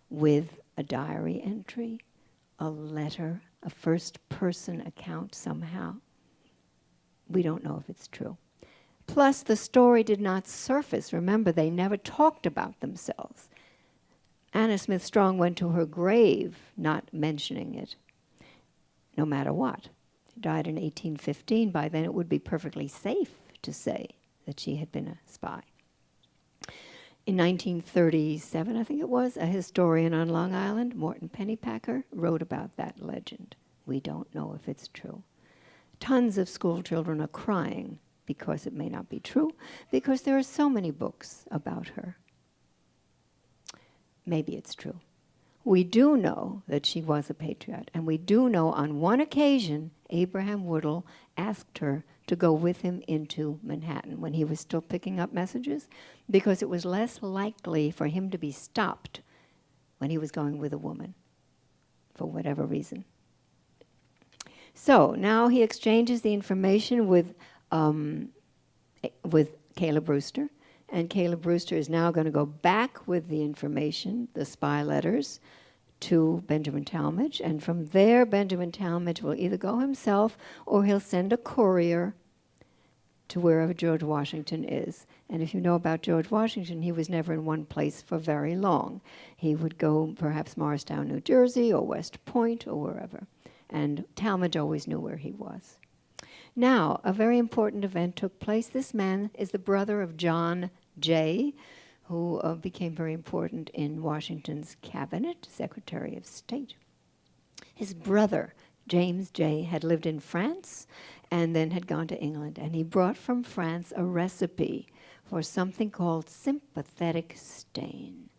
with a diary entry, a letter, a first-person account somehow, we don't know if it's true. Plus, the story did not surface. Remember, they never talked about themselves. Anna Smith Strong went to her grave not mentioning it, no matter what. She died in 1815. By then, it would be perfectly safe to say that she had been a spy. In 1937, I think it was, a historian on Long Island, Morton Pennypacker, wrote about that legend. We don't know if it's true. Tons of school children are crying because it may not be true, because there are so many books about her. Maybe it's true. We do know that she was a patriot, and we do know on one occasion Abraham Whittle asked her to go with him into Manhattan when he was still picking up messages, because it was less likely for him to be stopped when he was going with a woman, for whatever reason. So now he exchanges the information with Caleb Brewster, and Caleb Brewster is now going to go back with the information, the spy letters, to Benjamin Tallmadge, and from there Benjamin Tallmadge will either go himself or he'll send a courier to wherever George Washington is. And if you know about George Washington, he was never in one place for very long. He would go perhaps Morristown, New Jersey, or West Point, or wherever. And Tallmadge always knew where he was. Now, a very important event took place. This man is the brother of John Jay, who became very important in Washington's cabinet, Secretary of State. His brother, James Jay, had lived in France and then had gone to England, and he brought from France a recipe for something called sympathetic stain.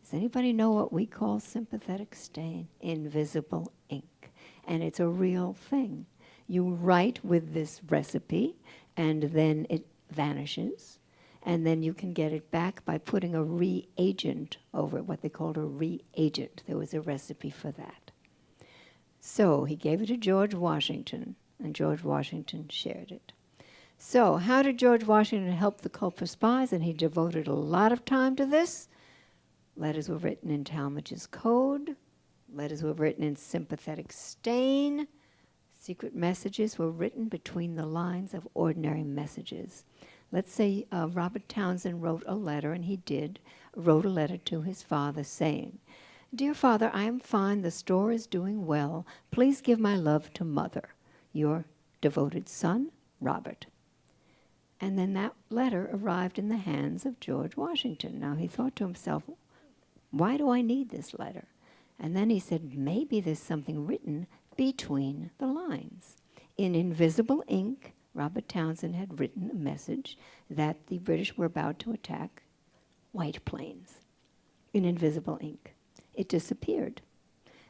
Does anybody know what we call sympathetic stain? Invisible ink. And it's a real thing. You write with this recipe, and then it vanishes, and then you can get it back by putting a reagent over it, what they called a reagent. There was a recipe for that. So he gave it to George Washington, and George Washington shared it. So how did George Washington help the Culper spies? And he devoted a lot of time to this. Letters were written in Tallmadge's code. Letters were written in sympathetic stain. Secret messages were written between the lines of ordinary messages. Let's say Robert Townsend wrote a letter, and he wrote a letter to his father saying, "Dear Father, I am fine. The store is doing well. Please give my love to Mother. Your devoted son, Robert." And then that letter arrived in the hands of George Washington. Now he thought to himself, why do I need this letter? And then he said, maybe there's something written between the lines. In invisible ink, Robert Townsend had written a message that the British were about to attack White Plains in invisible ink. It disappeared.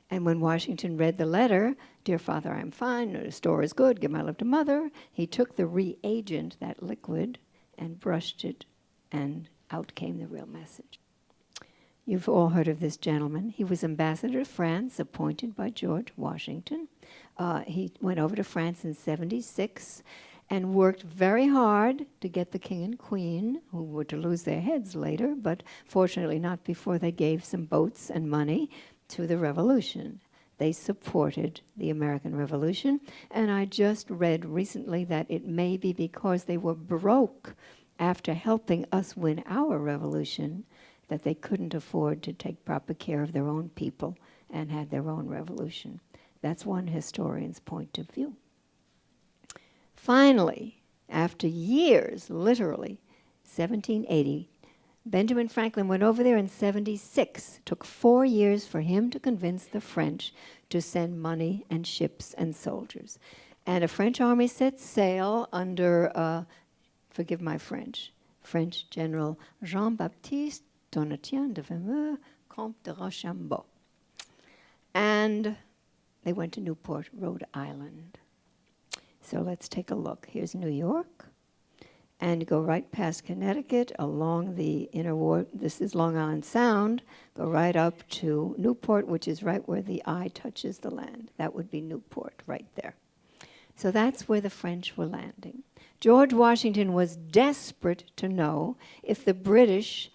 And when Washington read the letter, "Dear Father, I'm fine, the store is good, give my love to Mother," he took the reagent, that liquid, and brushed it, and out came the real message. You've all heard of this gentleman. He was ambassador to France, appointed by George Washington. He went over to France in 76 and worked very hard to get the king and queen, who were to lose their heads later, but fortunately not before they gave some boats and money to the revolution. They supported the American Revolution, and I just read recently that it may be because they were broke after helping us win our revolution that they couldn't afford to take proper care of their own people and had their own revolution. That's one historian's point of view. Finally, after years, literally, 1780, Benjamin Franklin went over there in 76. It took 4 years for him to convince the French to send money and ships and soldiers. And a French army set sail under, forgive my French General Jean-Baptiste Donatien de Vimeux, Comte de Rochambeau. And they went to Newport, Rhode Island. So let's take a look. Here's New York. And go right past Connecticut along the inner ward. This is Long Island Sound. Go right up to Newport, which is right where the eye touches the land. That would be Newport right there. So that's where the French were landing. George Washington was desperate to know if the British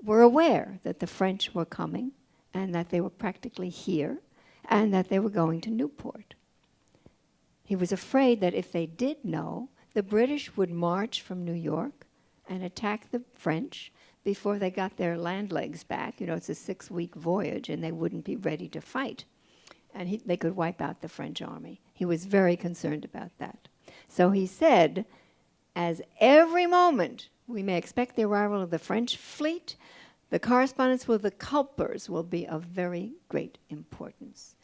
were aware that the French were coming and that they were practically here and that they were going to Newport. He was afraid that if they did know, the British would march from New York and attack the French before they got their land legs back. You know, it's a 6-week voyage, and they wouldn't be ready to fight. And they could wipe out the French army. He was very concerned about that. So he said, as every moment we may expect the arrival of the French fleet, the correspondence with the Culpers will be of very great importance.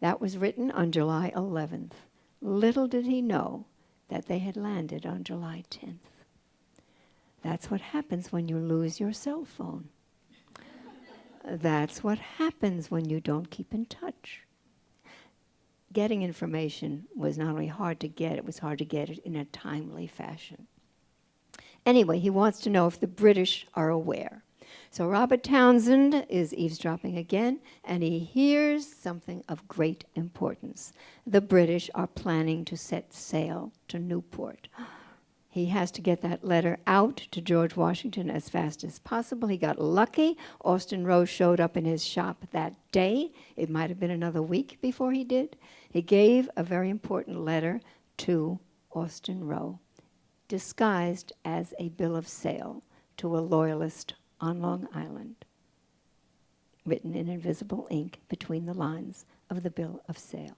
That was written on July 11th. Little did he know that they had landed on July 10th. That's what happens when you lose your cell phone. That's what happens when you don't keep in touch. Getting information was not only hard to get, it was hard to get it in a timely fashion. Anyway, he wants to know if the British are aware. So Robert Townsend is eavesdropping again, and he hears something of great importance. The British are planning to set sail to Newport. He has to get that letter out to George Washington as fast as possible. He got lucky. Austin Rowe showed up in his shop that day. It might have been another week before he did. He gave a very important letter to Austin Rowe, disguised as a bill of sale to a loyalist on Long Island, written in invisible ink between the lines of the bill of sale.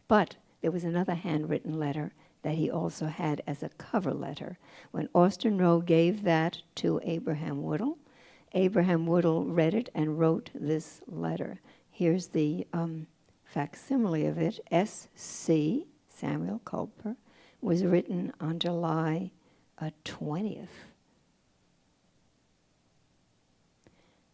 But there was another handwritten letter that he also had as a cover letter. When Austin Rowe gave that to Abraham Whittle read it and wrote this letter. Here's the facsimile of it. S.C., Samuel Culper, was written on July 20th.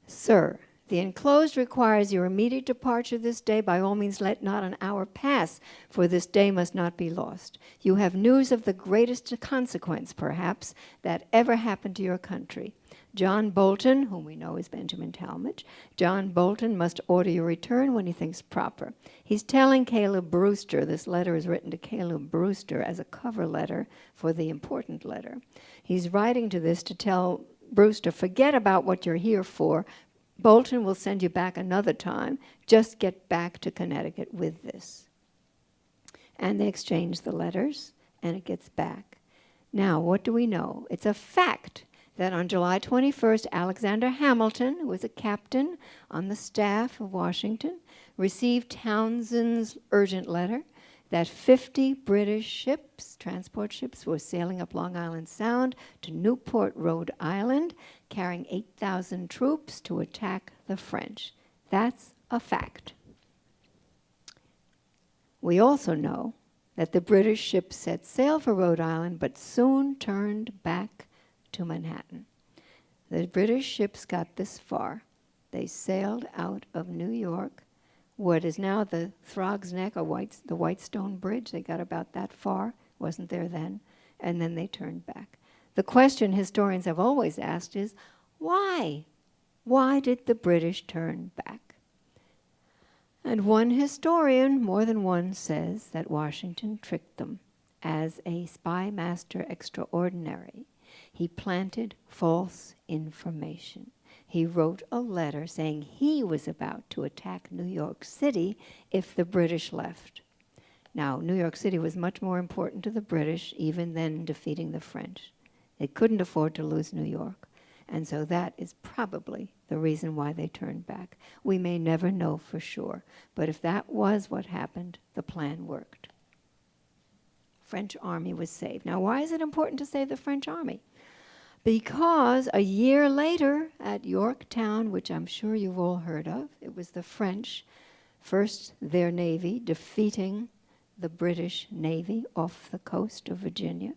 Sir, the enclosed requires your immediate departure this day. By all means, let not an hour pass, for this day must not be lost. You have news of the greatest consequence, perhaps, that ever happened to your country. John Bolton, whom we know is Benjamin Tallmadge, John Bolton must order your return when he thinks proper. He's telling Caleb Brewster, this letter is written to Caleb Brewster as a cover letter for the important letter. He's writing to this to tell Brewster, forget about what you're here for. Bolton will send you back another time. Just get back to Connecticut with this. And they exchange the letters, and it gets back. Now, what do we know? It's a fact that on July 21st, Alexander Hamilton, who was a captain on the staff of Washington, received Townsend's urgent letter that 50 British ships, transport ships, were sailing up Long Island Sound to Newport, Rhode Island, carrying 8,000 troops to attack the French. That's a fact. We also know that the British ships set sail for Rhode Island, but soon turned back to Manhattan. The British ships got this far. They sailed out of New York, what is now the Throg's Neck, or the Whitestone Bridge. They got about that far, wasn't there then, and then they turned back. The question historians have always asked is, why? Why did the British turn back? And one historian, more than one, says that Washington tricked them as a spy master extraordinary. He planted false information. He wrote a letter saying he was about to attack New York City if the British left. Now, New York City was much more important to the British even than defeating the French. They couldn't afford to lose New York. And so that is probably the reason why they turned back. We may never know for sure, but if that was what happened, the plan worked. French army was saved. Now, why is it important to save the French army? Because a year later at Yorktown, which I'm sure you've all heard of, it was the French, first their navy, defeating the British Navy off the coast of Virginia,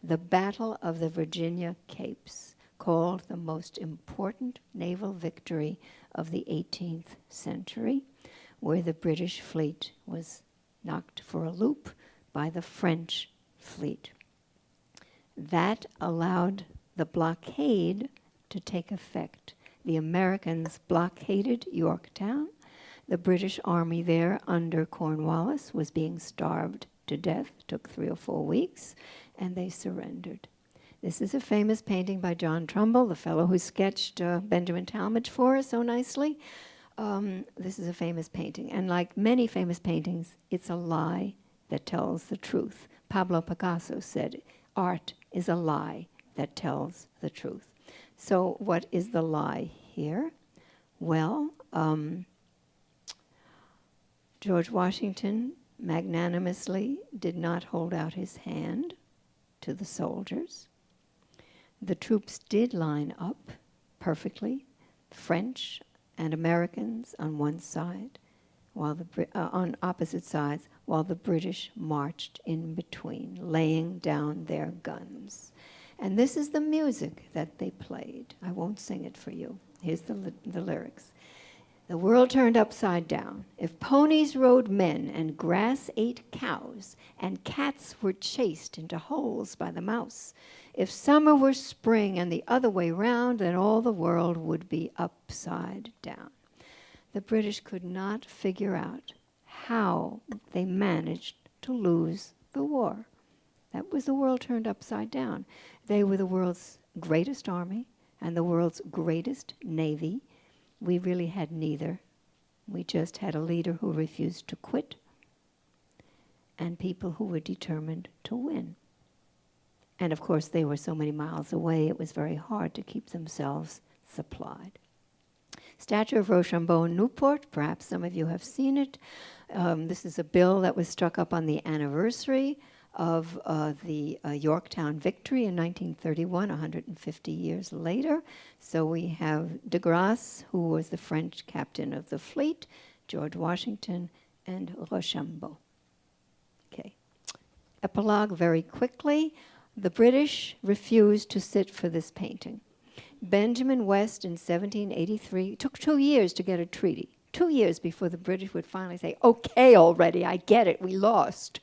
the Battle of the Virginia Capes, called the most important naval victory of the 18th century, where the British fleet was knocked for a loop by the French fleet. That allowed the blockade to take effect. The Americans blockaded Yorktown. The British army there under Cornwallis was being starved to death. It took 3 or 4 weeks, and they surrendered. This is a famous painting by John Trumbull, the fellow who sketched Benjamin Tallmadge for us so nicely. This is a famous painting, and like many famous paintings, it's a lie that tells the truth. Pablo Picasso said, art is a lie that tells the truth. So what is the lie here? Well, George Washington magnanimously did not hold out his hand to the soldiers. The troops did line up perfectly, French and Americans on one side, while on opposite sides, while the British marched in between, laying down their guns. And this is the music that they played. I won't sing it for you. Here's the lyrics. The world turned upside down. If ponies rode men and grass ate cows and cats were chased into holes by the mouse, if summer were spring and the other way round, then all the world would be upside down. The British could not figure out how they managed to lose the war. That was the world turned upside down. They were the world's greatest army and the world's greatest navy. We really had neither. We just had a leader who refused to quit and people who were determined to win. And of course, they were so many miles away, it was very hard to keep themselves supplied. Statue of Rochambeau in Newport, perhaps some of you have seen it. This is a bill that was struck up on the anniversary of the Yorktown victory in 1931, 150 years later. So we have de Grasse, who was the French captain of the fleet, George Washington, and Rochambeau. Okay. Epilogue very quickly. The British refused to sit for this painting. Benjamin West in 1783, took 2 years to get a treaty. 2 years before the British would finally say, okay already, I get it, we lost.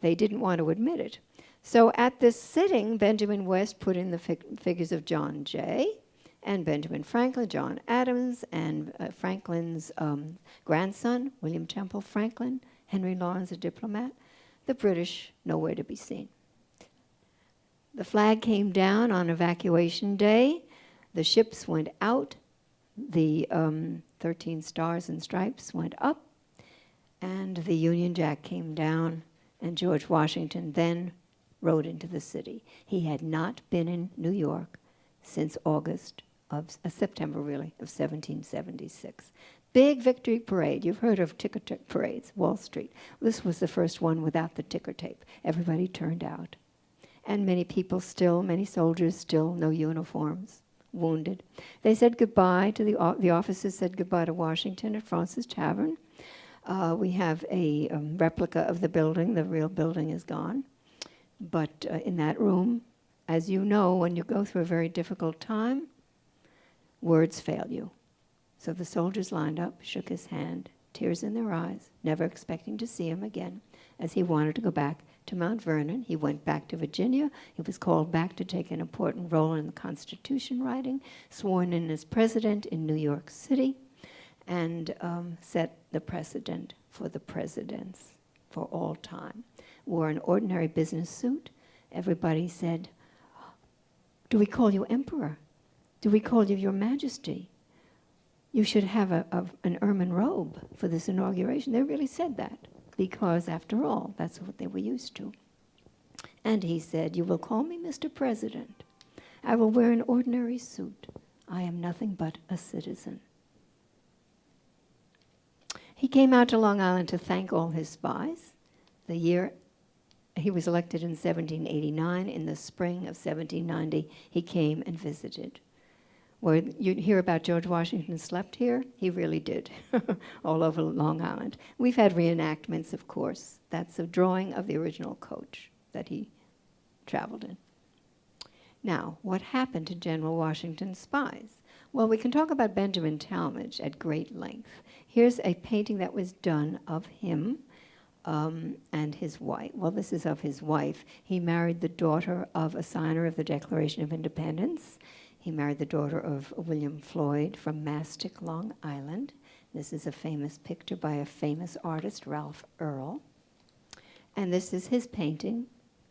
They didn't want to admit it. So at this sitting, Benjamin West put in the figures of John Jay and Benjamin Franklin, John Adams, and Franklin's grandson, William Temple Franklin, Henry Lawrence, a diplomat. The British nowhere to be seen. The flag came down on evacuation day. The ships went out. The 13 stars and stripes went up. And the Union Jack came down. And George Washington then rode into the city. He had not been in New York since September really, of 1776. Big victory parade. You've heard of ticker tape parades, Wall Street. This was the first one without the ticker tape. Everybody turned out. And many soldiers still, no uniforms, wounded. They said goodbye to the officers said goodbye to Washington at Fraunces Tavern. We have a replica of the building. The real building is gone. But in that room, as you know, when you go through a very difficult time, words fail you. So the soldiers lined up, shook his hand, tears in their eyes, never expecting to see him again, as he wanted to go back to Mount Vernon. He went back to Virginia. He was called back to take an important role in the Constitution writing, sworn in as president in New York City, and set the precedent for the presidents for all time. Wore an ordinary business suit. Everybody said, "Do we call you emperor? Do we call you your majesty? You should have an ermine robe for this inauguration." They really said that because, after all, that's what they were used to. And he said, "You will call me Mr. President. I will wear an ordinary suit. I am nothing but a citizen." He came out to Long Island to thank all his spies. The year he was elected in 1789, in the spring of 1790, he came and visited. Where you hear about George Washington slept here, he really did, all over Long Island. We've had reenactments, of course. That's a drawing of the original coach that he traveled in. Now, what happened to General Washington's spies? Well, we can talk about Benjamin Tallmadge at great length. Here's a painting that was done of him and his wife. Well, this is of his wife. He married the daughter of a signer of the Declaration of Independence. He married the daughter of William Floyd from Mastic, Long Island. This is a famous picture by a famous artist, Ralph Earl. And this is his painting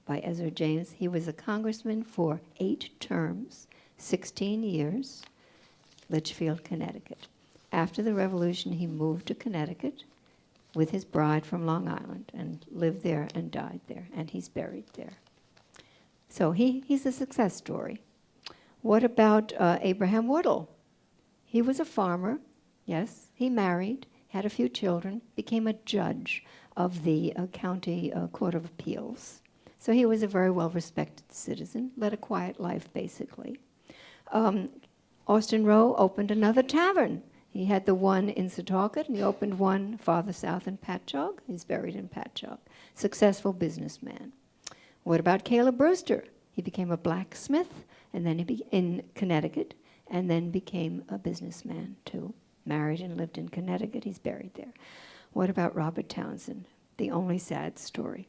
by Ezra James. He was a congressman for 8 terms, 16 years, Litchfield, Connecticut. After the Revolution, he moved to Connecticut with his bride from Long Island and lived there and died there, and he's buried there. So he's a success story. What about Abraham Whittle? He was a farmer, yes. He married, had a few children, became a judge of the county court of appeals. So he was a very well-respected citizen, led a quiet life, basically. Austin Rowe opened another tavern. He had the one in Setauket, and he opened one farther south in Patchogue. He's buried in Patchogue. Successful businessman. What about Caleb Brewster? He became a blacksmith, and then in Connecticut, and then became a businessman too. Married and lived in Connecticut. He's buried there. What about Robert Townsend? The only sad story.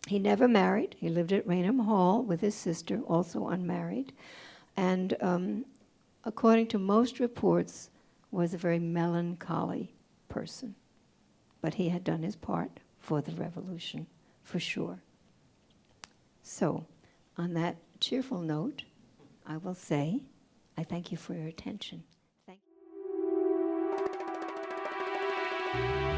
He never married. He lived at Raynham Hall with his sister, also unmarried, and according to most reports, was a very melancholy person. But he had done his part for the revolution, for sure. So, on that cheerful note, I will say, I thank you for your attention. Thank you.